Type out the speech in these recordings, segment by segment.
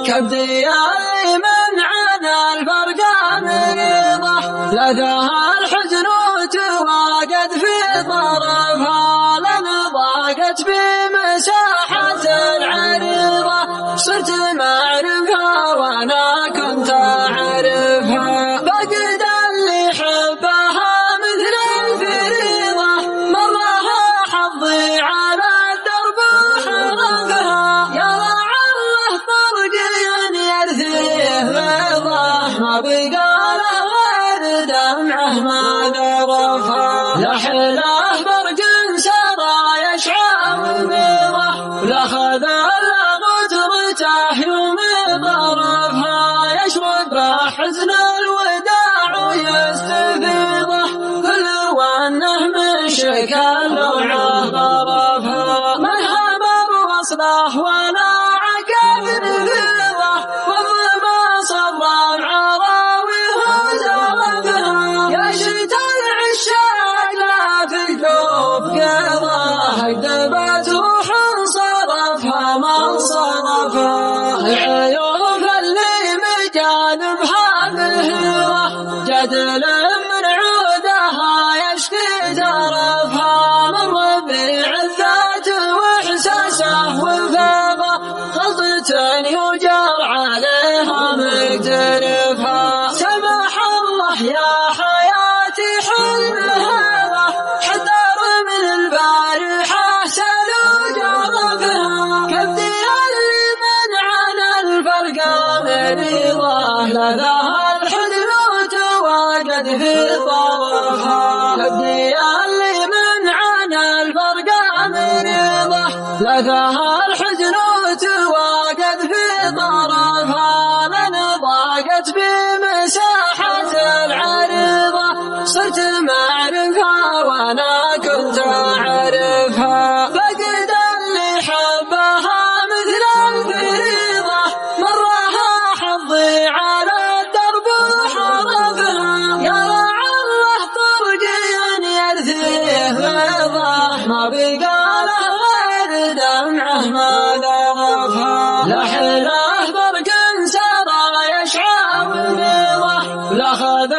كبدي اللي منعنا الفرق مريضة لداها الحزن وتواجد في طرفها لن ضاقت بمساحة العريضة صرت معرفها وانا كنت اعرفها فقد اللي حبها مثل الفريضة مرها حظي على الدرب وحرقها يا لعله طرقي يرثيه بيضه ما بقى له غير دمعه ما ذرفها لحله برق سرى يشعى وبيضه لاخذ غترته يوم ضربها يشرب حزن الوداع ويستفيضه كل وانه من شكل لوعه غرفها من همر وصله ولا عقب نفيضه والظما صبر عراويه زرفها يا شتا العشاق لا تقلب قيضه اكذبت روح صرفها ما صرفها العيوب اللي مجانبها بالهوى جدل من عودها يشكي ترفها من ربيع الذات واحساسه وفاقه غلطة يجار عليها مقترفها سمح الله يا حياتي حلم هذا حذر من البارحة سلوج عرفها كبدي اللي منعنا الفرق مريضة لداها الحزن وتواجد في طرفها كبدي اللي منعنا الفرق مريضة لداها الحزن وتواجد في طرفها من ضاقت بمساحة العريضة صرت معرفها وانا كنت اعرفها فقد اللي حبها مثل الفريضة مرها حظي على الدرب وحرفها يا لعله طرقي يرثيه بيضه ما بقى له غير دمعه ما ذرفها لحله برق سرى يشعى وبيضه لاخذ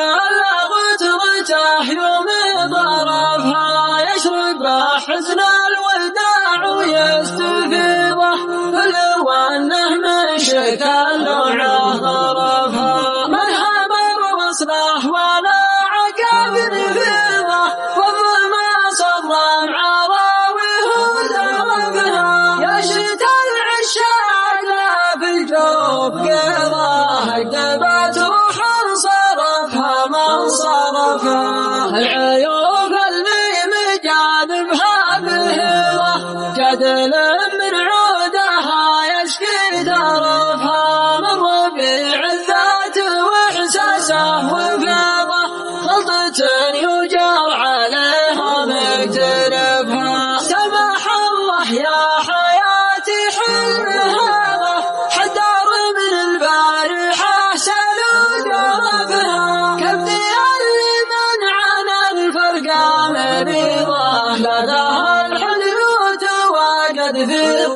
غترته يوم ضربها يشرب حزن الوداع ويستفيضه كل وانه من شكل لوعه غرفها من همر وصله ولا عقب نفيضه والظما صبر عراويه زرفها يا شتا العشاق لا في الجوف قيضه اكذبت روح صرفها ما صرفها العيوب اللي مجانبها بالهوى جدل من عودها يشكي ترفها من ربيع الذات واحساسه وفاضه غلطة يجار عليها مقترفها سمح الله يا حياتي حلم هذا حذر من البارحة سلوج عرفها كبدي اللي منعنا الفرق مريضة لداها الحزن وتواجد في